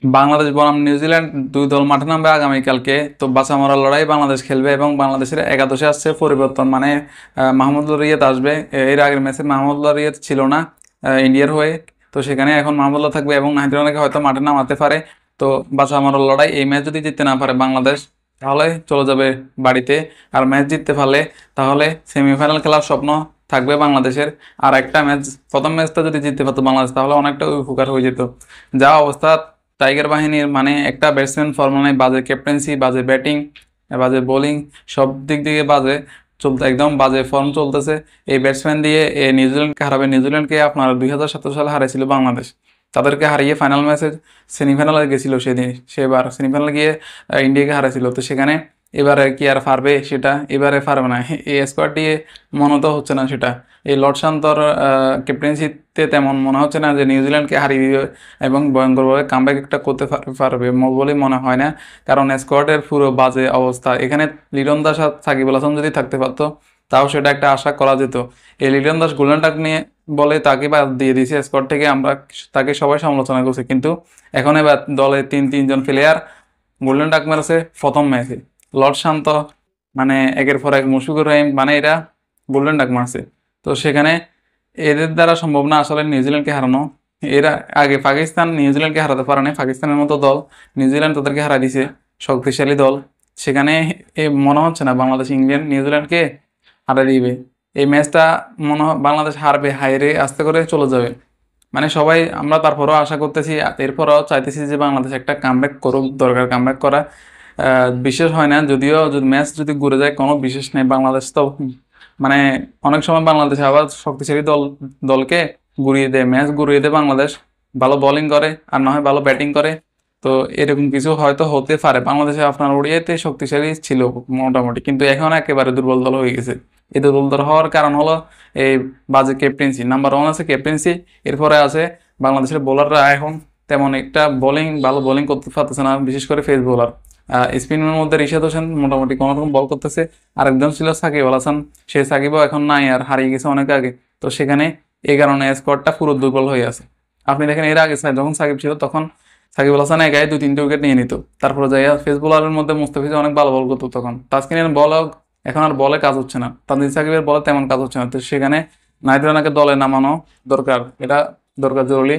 বাংলাদেশ বনাম নিউজিল্যান্ড দুই দল মাঠে নামবে আগামীকালকে। তো বাঁচা মরার লড়াই বাংলাদেশ খেলবে এবং বাংলাদেশের একাদশে আসছে পরিবর্তন, মানে মাহমুদুল্লাহ রিয়াদ আসবে। এর আগের ম্যাচে মাহমুদুল্লাহ রিয়াদ ছিল না ইন্ডিয়ার হয়ে, তো সেখানে এখন মাহমুদুল্লাহ থাকবে এবং নাহিদ হয়তো মাঠে নামাতে পারে। তো বাঁচা মরার লড়াই, এই ম্যাচ যদি জিততে না পারে বাংলাদেশ তাহলে চলে যাবে বাড়িতে। আর ম্যাচ জিততে পারলে তাহলে সেমিফাইনাল খেলার স্বপ্ন থাকবে বাংলাদেশের। আর একটা ম্যাচ, প্রথম ম্যাচটা যদি জিততে পারতো বাংলাদেশ তাহলে অনেকটা উপকার হয়ে যেত। যা অবস্থা টাইগার বাহিনীর, মানে একটা ব্যাটসম্যান ফর্ম নাই, বাজে ক্যাপ্টেন্সি, বাজে ব্যাটিং, বাজে বোলিং, সব দিক থেকে বাজে চলতে, একদম বাজে ফর্ম চলতেছে। এই ব্যাটসম্যান দিয়ে নিউজিল্যান্ডকে হারাবে। নিউজিল্যান্ডকে আপনার 2017 সালে হারিয়েছিল বাংলাদেশ, তাদেরকে হারিয়ে ফাইনাল ম্যাচে সেমিফাইনালে গেছিল সেদিন, সেবার সেমিফাইনালে গিয়ে ইন্ডিয়াকে হারাইছিল। তো সেখানে এবারে কি আর পারবে? সেটা এবারে পারবে না। এই স্কোয়াড দিয়ে মনে তো হচ্ছে না সেটা। এই লর্ড শান্তর ক্যাপ্টেন্সিতে তেমন মনে হচ্ছে না যে নিউজিল্যান্ডকে হারিয়ে দিবে এবং ভয়ঙ্করভাবে কামব্যাক একটা করতে পারবে বলে মনে হয় না। কারণ স্কোয়াডের পুরো বাজে অবস্থা। এখানে লিটন দাস আর সাকিব আল হাসান যদি থাকতে পারতো তাও সেটা একটা আশা করা যেত। এই লিটন দাস গোল্ডেন ডাক নিয়ে বলে তাকে বাদ দিয়ে দিয়েছে স্কোয়াড থেকে, আমরা তাকে সবাই সমালোচনা করছি, কিন্তু এখন এবার দলে তিনজন প্লেয়ার গোল্ডেন ডাক মেরেছে প্রথম ম্যাচে। লর্ড শান্ত, মানে একের পর এক মুশফিকুর রহিম, মানে এরা গোল্ডেন ডাক মারছে। তো সেখানে এদের দ্বারা সম্ভব না আসলে নিউজিল্যান্ডকে হারানো। এরা আগে পাকিস্তান নিউজিল্যান্ডকে হারাতে পারে না, পাকিস্তানের মতো দল নিউজিল্যান্ড তাদেরকে হারাই দিছে, শক্তিশালী দল। সেখানে মনে হচ্ছে না বাংলাদেশ ইংল্যান্ড নিউজিল্যান্ডকে হারাই দিবে। এই ম্যাচটা মনে হয় বাংলাদেশ হারবে, হাইরে আস্তে করে চলে যাবে। মানে সবাই আমরা তারপরও আশা করতেছি, এরপরও চাইতেছি যে বাংলাদেশ একটা কামব্যাক করুক, দরকার কামব্যাক করা। বিশেষ হয় না, যদিও ম্যাচ যদি ঘুরে যায় কোনো বিশেষ নেই। বাংলাদেশ তো মানে অনেক সময় বাংলাদেশ আবার শক্তিশালী দলকে ঘুরিয়ে দেয়, ম্যাচ ঘুরিয়ে দেয় বাংলাদেশ, ভালো বোলিং করে আর না হয় ভালো ব্যাটিং করে। তো এরকম কিছু হয়তো হতে পারে। বাংলাদেশে আপনার ওডিআইতে শক্তিশালী ছিল মোটামুটি, কিন্তু এখন একেবারে দুর্বল দল হয়ে গেছে। এই দুর্বল দল হওয়ার কারণ হলো এই বাজে ক্যাপ্টেন্সি। নাম্বার ওয়ান আছে ক্যাপ্টেন্সি, এরপরে আছে বাংলাদেশের বোলাররা এখন তেমন একটা ভালো বোলিং করতে পারতেছে না, বিশেষ করে ফেস বোলার। স্পিনের মধ্যে রিশাদ হোসেন মোটামুটি কোনো রকম বল করতেছে, আরেকজন ছিল সাকিব আল হাসান, সে সাকিবও এখন নাই, আর হারিয়ে গেছে অনেক আগে। তো সেখানে এই কারণে স্কোয়াডটা পুরো দুর্বল হয়ে আছে। আপনি দেখেন এর আগে যখন সাকিব ছিল তখন সাকিব আল হাসান একাই 2-3টে উইকেট নিয়ে নিত, তারপরে যাইয়া ফেস বোলারের মধ্যে মুস্তাফিজ অনেক ভালো বল করতো তখন। তাসকিনের বল এখন আর বলে কাজ হচ্ছে না, তানজিদ সাকিবের বলে তেমন কাজ হচ্ছে না। তো সেখানে নাহিদ রানাকে দলে নামানো দরকার, এটা দরকার জরুরি।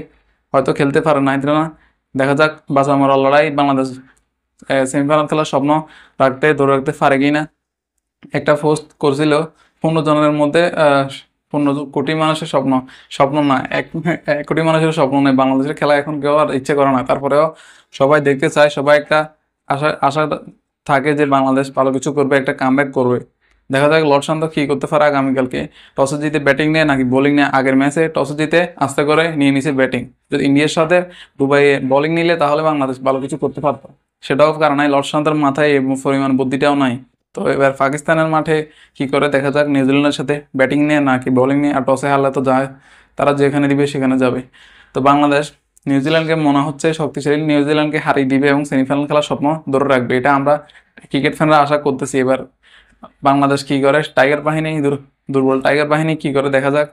হয়তো খেলতে পারে নাহিদ রানা, দেখা যাক বাঁচা মরার লড়াই। বাংলাদেশ সেমিফাইনাল খেলার স্বপ্ন ধরে রাখতে পারে কিনা। একটা পোস্ট করছিল 15 জনের মধ্যে 15 কোটি মানুষের স্বপ্ন, স্বপ্ন না, 1 কোটি মানুষের স্বপ্ন নেই বাংলাদেশের খেলা এখন কেউ আর ইচ্ছে করে না। তারপরেও সবাই দেখতে চায়, সবাই একটা আশা আশা থাকে যে বাংলাদেশ ভালো কিছু করবে, একটা কামব্যাক করবে। দেখা যাক লর্ড শান্ত কি করতে পারে আগামীকালকে। টসে জিতে ব্যাটিং নেয় নাকি বোলিং নেয়? আগের ম্যাচে টসে জিতে আস্তে করে নিয়ে নিছে ব্যাটিং। যদি ইন্ডিয়ার সাথে দুবাইয়ে বোলিং নিলে তাহলে বাংলাদেশ ভালো কিছু করতে পারতো, সেটাও কারণ নাই, লর্ড শান্তর মাথায় এই পরিমাণ বুদ্ধিটাও নাই। তো এবার পাকিস্তানের মাঠে কি করে দেখা যাক, নিউজিল্যান্ডের সাথে ব্যাটিং নিয়ে নাকি বোলিং নিয়ে। আর টসে হারলে তো যায়, তারা যেখানে দিবে সেখানে যাবে। তো বাংলাদেশ নিউজিল্যান্ডকে মনে হচ্ছে শক্তিশালী, নিউজিল্যান্ডকে হারিয়ে দিবে এবং সেমিফাইনাল খেলার স্বপ্ন ধরে রাখবে, এটা আমরা ক্রিকেট ফ্যানরা আশা করতেছি। এবার বাংলাদেশ কি করে, টাইগার বাহিনী দুর্বল টাইগার বাহিনী কি করে দেখা যাক।